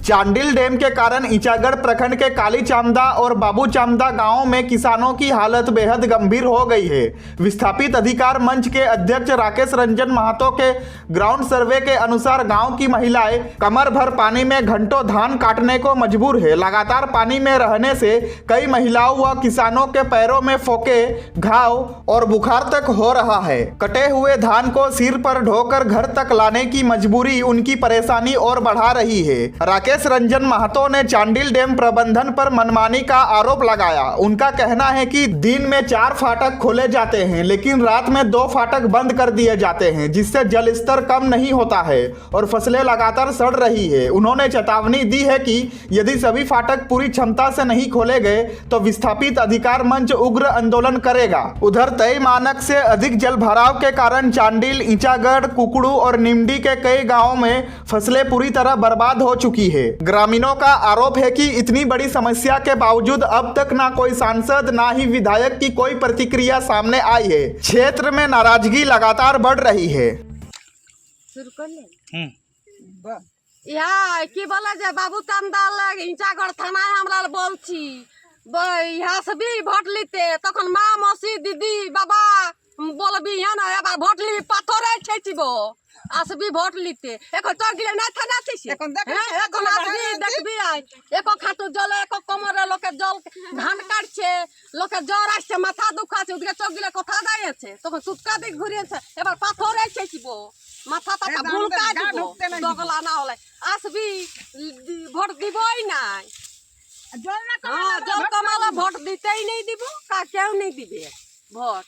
Chandil dam के कारण ईचागढ़ प्रखंड के काली चामदा और बाबू चामदा गांवों में किसानों की हालत बेहद गंभीर हो गई है। विस्थापित अधिकार मंच के अध्यक्ष राकेश रंजन महतो के ग्राउंड सर्वे के अनुसार गांव की महिलाएं कमर भर पानी में घंटों धान काटने को मजबूर है। लगातार पानी में रहने से कई महिलाओं व किसानों के पैरों में फोके, घाव और बुखार तक हो रहा है। कटे हुए धान को सिर पर ढोकर घर तक लाने की मजबूरी उनकी परेशानी और बढ़ा रही है। राकेश रंजन महतो ने चांडिल डैम प्रबंधन पर मनमानी का आरोप लगाया। उनका कहना है कि दिन में 4 फाटक खोले जाते हैं लेकिन रात में 2 फाटक बंद कर दिए जाते हैं, जिससे जल स्तर कम नहीं होता है और फसलें लगातार सड़ रही है। उन्होंने चेतावनी दी है कि यदि सभी फाटक पूरी क्षमता से नहीं खोले गए तो विस्थापित अधिकार मंच उग्र आंदोलन करेगा। उधर तय मानक से अधिक जल भराव के कारण चांडिल, ईचागढ़, कुकड़ू और निमडी के कई गांवों में फसलें पूरी तरह बर्बाद हो चुकी है। ग्रामीणों का आरोप है कि इतनी बड़ी समस्या के बावजूद अब तक ना कोई सांसद ना ही विधायक की कोई प्रतिक्रिया सामने आई है। क्षेत्र में नाराजगी लगातार बढ़ रही है। কি বলে যে বাবু চান্দাল ইঞ্চাগড় থানায় আমরা বলছি ইহা সবই ভোট লিতে তখন মা মসি দিদি বাবা বলবি হ্যাঁ না এবার ভোট লিবি পাথরে ছেচিব আসবি ভোট লিতে এখন তো গিলে না থানা আছিস এখন আসবি দেখবি এক খাটু জলে এক কোমরে লোকে জল ধান কাটছে লোকে জ্বর আসছে মাথা দুখাচ্ছে ওদিকে চোখ গিলে কোথা দাঁড়িয়েছে তখন চুটকা দিক ঘুরিয়েছে এবার পাথরে ছেচিব মাথা টাকা ভুলকা দিব দগলা না হলে আসবি ভোট দিবই নাই জল কমালে ভোট দিতেই নেই দিব কেউ নেই দিবে ভোট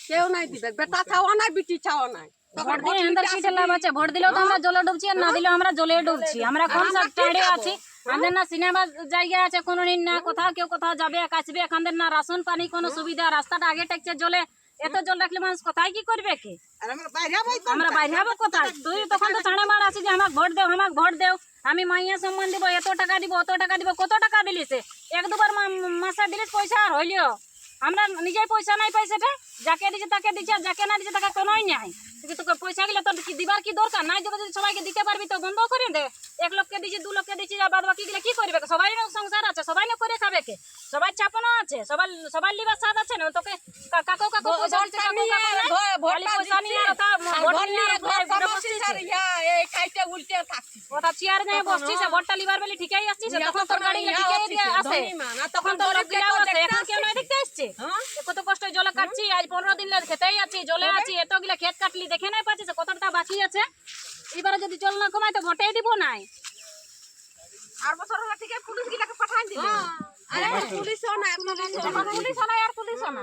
কেউ নাই দিবে বেটা ছাওয়া নাই বিটি ছাওয়া নাই ভোট দিয়ে আমাদের কি লাভ আছে? ভোট দিলেও তো আমরা জলে ডুবছি আর না দিলেও আমরা জলে ডুবছি। আমরা কোন সব টাড়ে আছি, আমাদের না সিনেমা জায়গা আছে কোনো না কোথাও কেউ কোথাও যাবে কাছবে, এখানদের না রাশন পানি কোনো সুবিধা, রাস্তাটা আগে টেকছে জলে, এত জল রাখলে মানুষ কোথায় কি করবে কি? আমরা বাইরে হবো কোথায়? তুই তখন তো ছাড়ে মার আছি যে আমাকে ভোট দেও আমাকে ভোট দেও, আমি মাইয়া সম্মান দিব, এত টাকা দিব অত টাকা দিব, কত টাকা দিলিস? 1-2 বার মাসে দিলিস পয়সা আর হইলিও? আমরা নিজেই পয়সা নাই পাইছেটা, যাকে দিচ্ছে তাকে দিচ্ছে আর যাকে না দিচ্ছে তাকে কোনোই নাই। তোকে পয়সা গেলে তোর কি দিবার কি দরকার নাই? যদি সবাইকে দিতে পারবি তো বন্ধ করে দে। 1 লোককে দিচ্ছি 2 লোককে দিচ্ছি বাদ বাকি গেলে কি করবে? সবাই সংসার আছে, সবাই না করে খাবে কে? সবাই চাপানো আছে, সবাই লিবার সাথ আছে না? তোকে কাকো কাকো পয়সা দিচ্ছে, কাকো পয়সা নিয়ে কথা চেয়ার নিয়ে বসছিস, ভোটটা লিবার বেলি ঠিকই আসছিস, তখন তোর গাড়ি ঠিকই আসে, তখন তোর লোকগুলাও আছে, এখন কেউ নাই দেখতে আসছে। কত কষ্ট জলে কাটছি, আজ 15 দিন খেতেই আছি, জলে আছি, এতগুলা ক্ষেত কাটলি দেখে নাই পাচ্ছিস কতটা বাকি আছে। এবারে যদি জল না কমায় তো ভোটেই দিব নাই। আর বছর হলে ঠিক পুলিশ গিলাকে পাঠাই দিবে। আরে পুলিশও না, পুলিশ না আর পুলিশ না,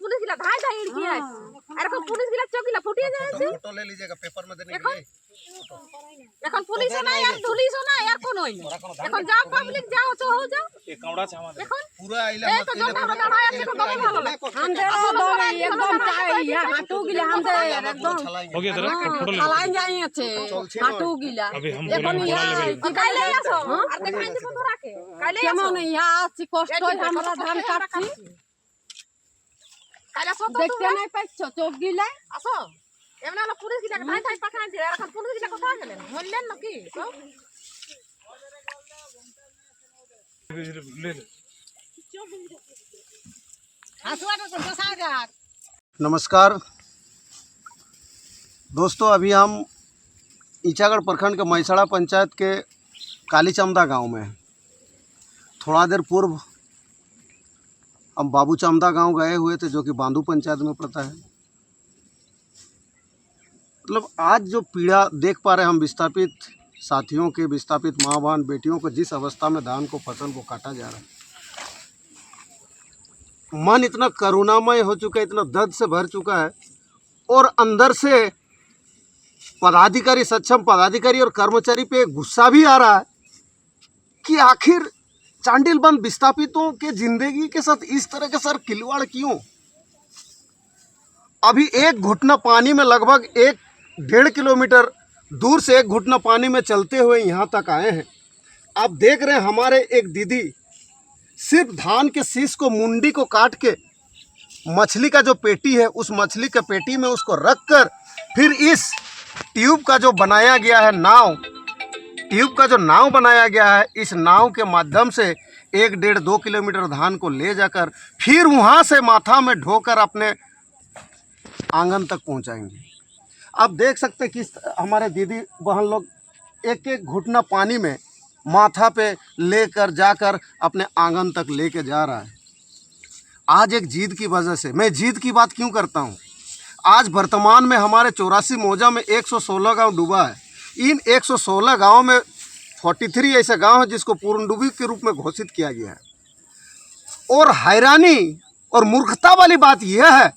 পুলিশ গিলা ধাই ধাই ইড়কি আছে, আর এখন পুলিশ গিলা চোখগুলা ফুটিয়ে যাচ্ছে। फोटो ले लीजिएगा पेपर में देने के लिए। এখন পুলিশও না আর পুলিশও না আর কোনোই না। এখন যাও পাবলিক যাও তো হও যাও ये कावड़ा छा हमारे এখন पूरा आइला এই তো জনতা দাঁড়া আছে তো দমে ভালো লাগে একদম চাই হাঁটু গিলা আমাদের একদম हो गया जरा फोटो ले খালাই যাই আছে হাঁটু গিলা अभी हम এখন बोला কি কাইলে আসো আর দেখাই দিব তোরাকে কাইলে কেমন ইয়া আছে কষ্ট আমরা ধান কাটছি কাইলে সব দেখতে নাই পাইছো চোখ গিলা আসো এমন হলো পুলিশ গিলা ধাই ধাই পাঠাই দিলে এখন পুলিশ গিলা কোথায় গেলেন হইলেন নাকি ले ले नमस्कार दोस्तों, अभी हम ईचागढ़ प्रखंड के मैसड़ा पंचायत के काली चामदा गांव में हैं। थोड़ा देर पूर्व हम बाबू चामदा गांव गए हुए थे, जो कि बांधू पंचायत में पड़ता है। मतलब आज जो पीड़ा देख पा रहे हैं हम विस्थापित साथियों के, विस्थापित माँ बहन बेटियों को, जिस अवस्था में धान को फसल को काटा जा रहा है, मन इतना करुणामय हो चुका है, इतना दर्द से भर चुका है, और अंदर से पदाधिकारी, सक्षम पदाधिकारी और कर्मचारी पे गुस्सा भी आ रहा है कि आखिर चांडिल बंद विस्थापितों के जिंदगी के साथ इस तरह के सर खिलवाड़ क्यों? अभी एक घुटना पानी में लगभग 1-1.5 किलोमीटर दूर से एक घुटना पानी में चलते हुए यहाँ तक आए हैं। आप देख रहे हैं हमारे एक दीदी सिर्फ धान के शीश को, मुंडी को काट के मछली का जो पेटी है, उस मछली के पेटी में उसको रख कर फिर इस ट्यूब का जो बनाया गया है नाव, ट्यूब का जो नाव बनाया गया है, इस नाव के माध्यम से 1-1.5-2 किलोमीटर धान को ले जाकर फिर वहाँ से माथा में ढोकर अपने आंगन तक पहुँचाएंगे। आप देख सकते हैं कि हमारे दीदी बहन लोग एक एक घुटना पानी में माथा पे लेकर जाकर अपने आंगन तक लेके जा रहा है। आज एक जीत की वजह से, मैं जीत की बात क्यों करता हूँ, आज वर्तमान में हमारे 84 मौजा में 116 गांव डूबा है। इन 116 गांव में 43 ऐसे गांव हैं जिसको पूर्णडूबी के रूप में घोषित किया गया है। और हैरानी और मूर्खता वाली बात यह है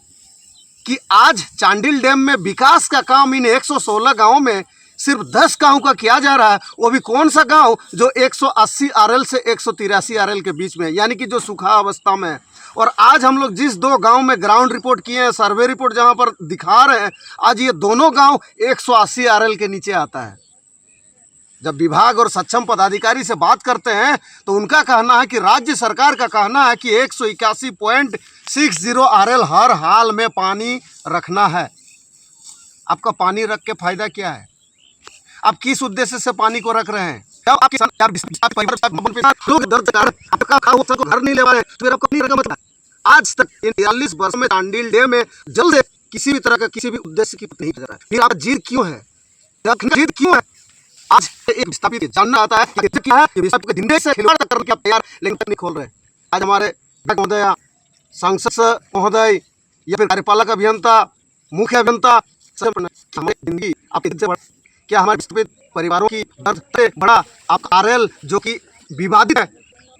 कि आज चांडिल डैम में विकास का काम इन 116 गांवों में सिर्फ 10 गांव का किया जा रहा है। वो भी कौन सा गांव जो 180 आरएल से 183 आरएल के बीच में है, यानी कि जो सूखा अवस्था में है। और आज हम लोग जिस 2 गांव में ग्राउंड रिपोर्ट किए हैं, सर्वे रिपोर्ट जहां पर दिखा रहे हैं, आज ये दोनों गांव 180 आरएल के नीचे आता है। जब विभाग और सक्षम पदाधिकारी से बात करते हैं तो उनका कहना है कि राज्य सरकार का कहना है कि 181.60 आरएल हर हाल में पानी रखना है। आपका पानी रख के फायदा क्या है? आप किस उद्देश्य से पानी को रख रहे हैं? घर नहीं ले पा रहे तो फिर आपको नहीं रखा मतलब। आज तक 43 वर्ष में चांडिल डैम में जल से किसी भी तरह का किसी भी उद्देश्य की नहीं कर रहा है। फिर आप जीत क्यों है? जीत क्यों है? आज एक विस्थापित जानना आता है कि क्या है कि विस्थापित दिन से खिलवाड़ करने के तैयार लेकिन तक नहीं खोल रहे। आज हमारे महोदय, सांसद महोदय या फिर कार्यपालक अभियंता, मुख्य अभियंता, हमारी जिंदगी आपकी से क्या हमारे विस्थापित परिवारों की दर्द से बड़ा आपका आरएल जो कि विवादित है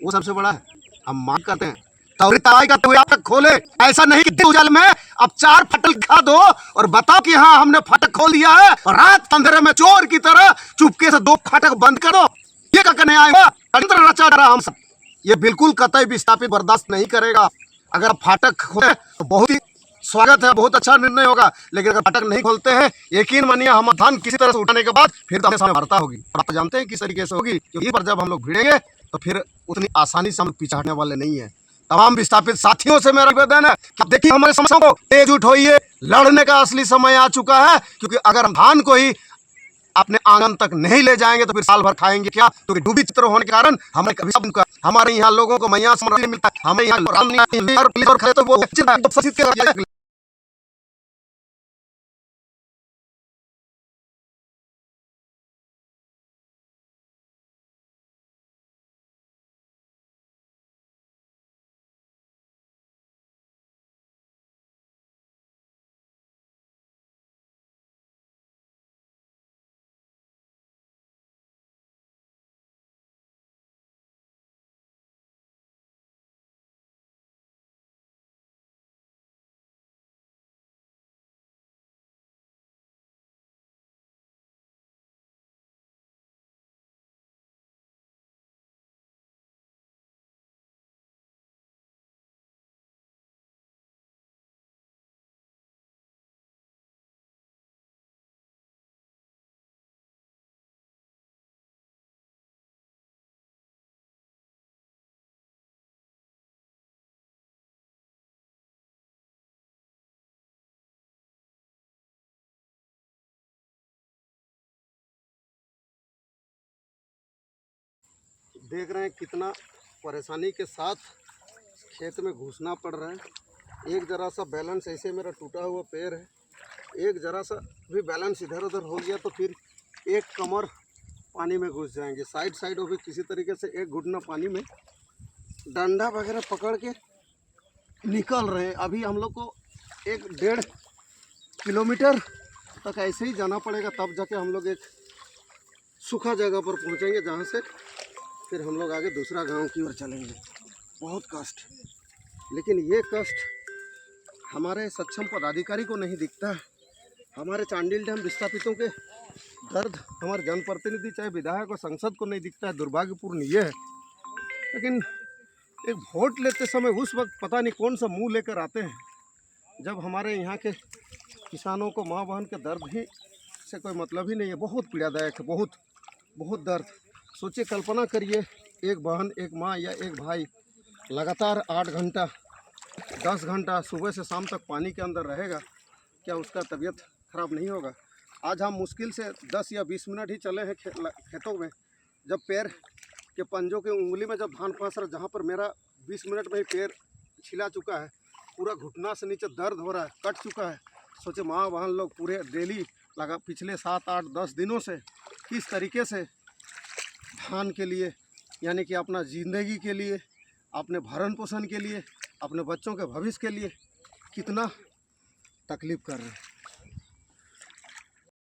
वो सबसे बड़ा है। हम मांग करते हैं त्वरित कार्रवाई करते हुए आप तक खोले। ऐसा नहीं कि उजाले में अब 4 फाटक दिखा दो और बताओ कि हाँ हमने फाटक खोल दिया है और रात अंधेरे में चोर की तरह चुपके से 2 फाटक बंद कर दो। ये क्या करने आएगा? षड्यंत्र रचा जा रहा हम सब। ये बिल्कुल कतई विस्थापित बर्दाश्त नहीं करेगा। अगर फाटक खोले तो बहुत ही स्वागत है, बहुत अच्छा निर्णय होगा, लेकिन अगर फाटक नहीं खोलते हैं, यकीन मानिए हम धान किसी तरह से उठाने के बाद फिर तो हमें सामने वार्ता होगी। और आप जानते हैं किस तरीके से होगी, क्योंकि पर जब हम लोग भिड़ेंगे तो फिर उतनी आसानी से हम पीछे हटने वाले नहीं है। तमाम विस्थापित साथियों से मेरा निवेदन है कि देखिए हमारे समस्याओं को एकजुट होइए, लड़ने का असली समय आ चुका है। क्योंकि अगर हम धान को ही अपने आंगन तक नहीं ले जाएंगे तो फिर साल भर खाएंगे क्या? क्योंकि डूबी चित्र होने के कारण हमारे यहाँ लोगों को मैया मिलता है, हमें यहाँ देख रहे हैं कितना परेशानी के साथ खेत में घुसना पड़ रहा है। एक ज़रा सा बैलेंस ऐसे मेरा टूटा हुआ पैर है, एक ज़रा सा भी बैलेंस इधर उधर हो गया तो फिर एक कमर पानी में घुस जाएंगे। साइड वो भी किसी तरीके से एक घुटना पानी में डंडा वगैरह पकड़ के निकल रहे हैं। अभी हम लोग को 1-1.5 किलोमीटर तक ऐसे ही जाना पड़ेगा, तब जाके हम लोग एक सूखा जगह पर पहुंचेंगे, जहां से फिर हम लोग आगे दूसरा गांव की ओर चलेंगे। बहुत कष्ट, लेकिन ये कष्ट हमारे सक्षम पदाधिकारी को नहीं दिखता है। हमारे चांडिल डैम विस्थापितों के दर्द हमारे जनप्रतिनिधि चाहे विधायक और संसद को नहीं दिखता है। दुर्भाग्यपूर्ण ये है। लेकिन एक वोट लेते समय उस वक्त पता नहीं कौन सा मुंह लेकर आते हैं, जब हमारे यहाँ के किसानों को माँ बहन के दर्द ही से कोई मतलब ही नहीं है। बहुत पीड़ादायक है, बहुत दर्द। सोचिए, कल्पना करिए, एक बहन, एक माँ या एक भाई लगातार 8 घंटा 10 घंटा सुबह से शाम तक पानी के अंदर रहेगा, क्या उसका तबीयत खराब नहीं होगा? आज हम मुश्किल से 10 या 20 मिनट ही चले हैं खेतों में, जब पैर के पंजों के उंगली में जब धान फंस रहा, जहाँ पर मेरा 20 मिनट में ही पैर छिला चुका है, पूरा घुटना से नीचे दर्द हो रहा है, कट चुका है। सोचे माँ बहन लोग पूरे डेली लगा पिछले 7, 8, 10 दिनों से किस तरीके से धान के लिए, यानी कि अपना ज़िंदगी के लिए, अपने भरण पोषण के लिए, अपने बच्चों के भविष्य के लिए कितना तकलीफ़ कर रहे हैं।